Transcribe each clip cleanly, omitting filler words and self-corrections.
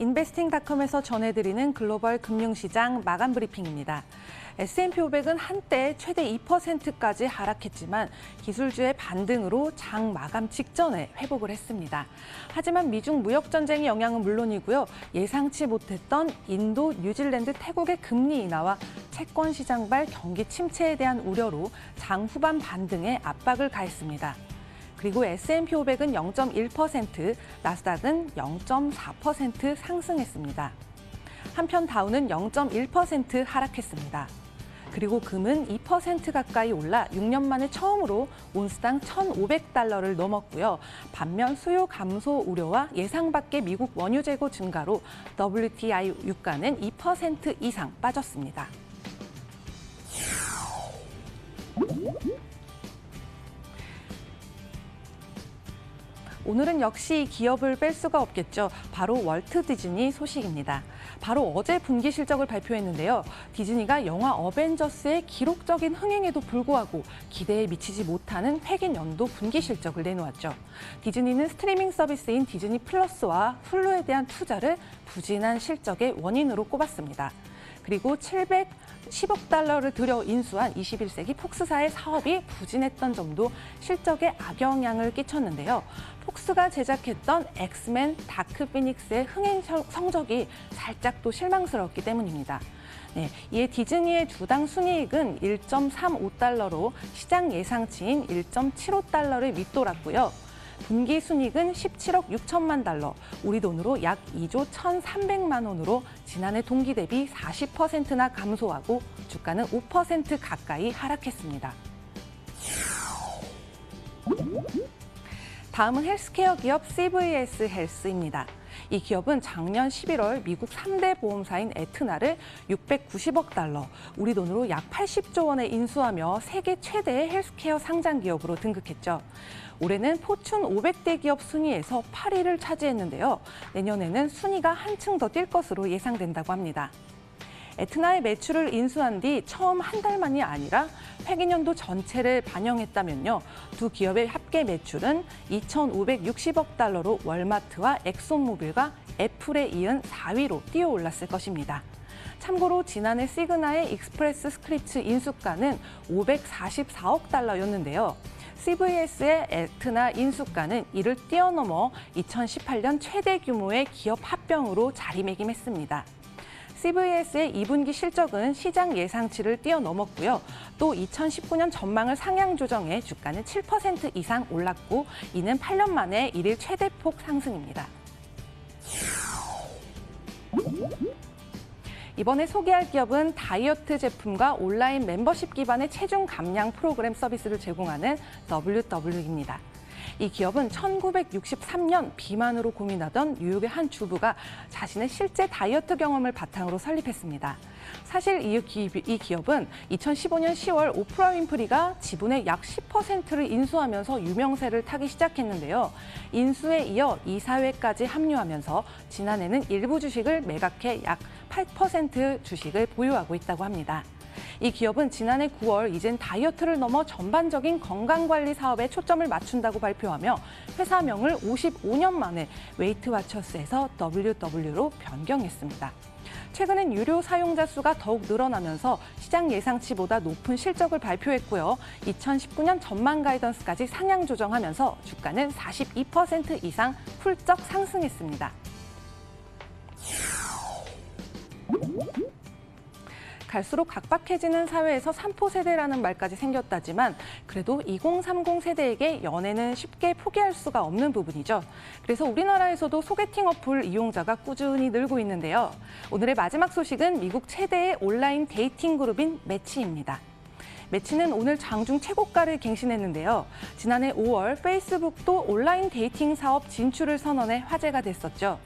인베스팅닷컴에서 전해드리는 글로벌 금융시장 마감 브리핑입니다. S&P 500은 한때 최대 2%까지 하락했지만 기술주의 반등으로 장 마감 직전에 회복을 했습니다. 하지만 미중 무역 전쟁의 영향은 물론이고요. 예상치 못했던 인도, 뉴질랜드, 태국의 금리 인하와 채권 시장발 경기 침체에 대한 우려로 장 후반 반등에 압박을 가했습니다. 그리고 S&P 500은 0.1%, 나스닥은 0.4% 상승했습니다. 한편 다우는 0.1% 하락했습니다. 그리고 금은 2% 가까이 올라 6년 만에 처음으로 온스당 1,500달러를 넘었고요. 반면 수요 감소 우려와 예상 밖의 미국 원유 재고 증가로 WTI 유가는 2% 이상 빠졌습니다. 오늘은 역시 기업을 뺄 수가 없겠죠. 바로 월트 디즈니 소식입니다. 바로 어제 분기 실적을 발표했는데요. 디즈니가 영화 어벤져스의 기록적인 흥행에도 불구하고 기대에 미치지 못하는 회계 연도 분기 실적을 내놓았죠. 디즈니는 스트리밍 서비스인 디즈니 플러스와 훌루에 대한 투자를 부진한 실적의 원인으로 꼽았습니다. 그리고 710억 달러를 들여 인수한 21세기 폭스사의 사업이 부진했던 점도 실적에 악영향을 끼쳤는데요. 폭스가 제작했던 엑스맨 다크 피닉스의 흥행 성적이 살짝 또 실망스러웠기 때문입니다. 네, 이에 디즈니의 주당 순이익은 1.35달러로 시장 예상치인 1.75달러를 밑돌았고요. 분기 순이익은 17억 6천만 달러, 우리 돈으로 약 2조 1,300만 원으로 지난해 동기 대비 40%나 감소하고 주가는 5% 가까이 하락했습니다. 다음은 헬스케어 기업 CVS 헬스입니다. 이 기업은 작년 11월 미국 3대 보험사인 에트나를 690억 달러, 우리 돈으로 약 80조 원에 인수하며 세계 최대의 헬스케어 상장 기업으로 등극했죠. 올해는 포춘 500대 기업 순위에서 8위를 차지했는데요. 내년에는 순위가 한층 더 뛸 것으로 예상된다고 합니다. 에트나의 매출을 인수한 뒤 처음 한 달만이 아니라 회계년도 전체를 반영했다면요. 두 기업의 합계 매출은 2,560억 달러로 월마트와 엑손모빌과 애플에 이은 4위로 뛰어올랐을 것입니다. 참고로 지난해 시그나의 익스프레스 스크립츠 인수가는 544억 달러였는데요. CVS의 에트나 인수가는 이를 뛰어넘어 2018년 최대 규모의 기업 합병으로 자리매김했습니다. CVS의 2분기 실적은 시장 예상치를 뛰어넘었고요. 또 2019년 전망을 상향 조정해 주가는 7% 이상 올랐고 이는 8년 만에 일일 최대폭 상승입니다. 이번에 소개할 기업은 다이어트 제품과 온라인 멤버십 기반의 체중 감량 프로그램 서비스를 제공하는 WW입니다. 이 기업은 1963년 비만으로 고민하던 뉴욕의 한 주부가 자신의 실제 다이어트 경험을 바탕으로 설립했습니다. 사실 이 기업은 2015년 10월 오프라 윈프리가 지분의 약 10%를 인수하면서 유명세를 타기 시작했는데요. 인수에 이어 이사회까지 합류하면서 지난해는 일부 주식을 매각해 약 8% 주식을 보유하고 있다고 합니다. 이 기업은 지난해 9월 이젠 다이어트를 넘어 전반적인 건강관리 사업에 초점을 맞춘다고 발표하며 회사명을 55년 만에 웨이트와처스에서 WW로 변경했습니다. 최근엔 유료 사용자 수가 더욱 늘어나면서 시장 예상치보다 높은 실적을 발표했고요. 2019년 전망 가이던스까지 상향 조정하면서 주가는 42% 이상 훌쩍 상승했습니다. 갈수록 각박해지는 사회에서 3포 세대라는 말까지 생겼다지만 그래도 2030 세대에게 연애는 쉽게 포기할 수가 없는 부분이죠. 그래서 우리나라에서도 소개팅 어플 이용자가 꾸준히 늘고 있는데요. 오늘의 마지막 소식은 미국 최대의 온라인 데이팅 그룹인 매치입니다. 매치는 오늘 장중 최고가를 갱신했는데요. 지난해 5월 페이스북도 온라인 데이팅 사업 진출을 선언해 화제가 됐었죠.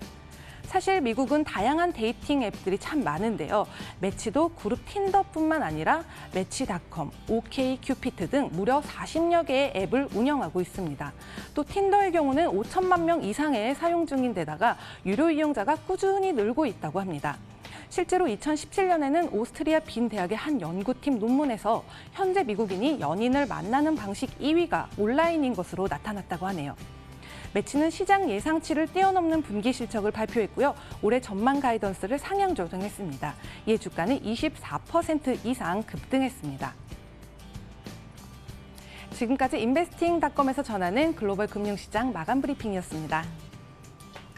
사실 미국은 다양한 데이팅 앱들이 참 많은데요. 매치도 그룹 틴더뿐만 아니라 매치닷컴, OkCupid 등 무려 40여 개의 앱을 운영하고 있습니다. 또 틴더의 경우는 5천만 명 이상의 사용 중인 데다가 유료 이용자가 꾸준히 늘고 있다고 합니다. 실제로 2017년에는 오스트리아 빈 대학의 한 연구팀 논문에서 현재 미국인이 연인을 만나는 방식 2위가 온라인인 것으로 나타났다고 하네요. 매치는 시장 예상치를 뛰어넘는 분기 실적을 발표했고요. 올해 전망 가이던스를 상향 조정했습니다. 이에 주가는 24% 이상 급등했습니다. 지금까지 인베스팅닷컴에서 전하는 글로벌 금융시장 마감 브리핑이었습니다.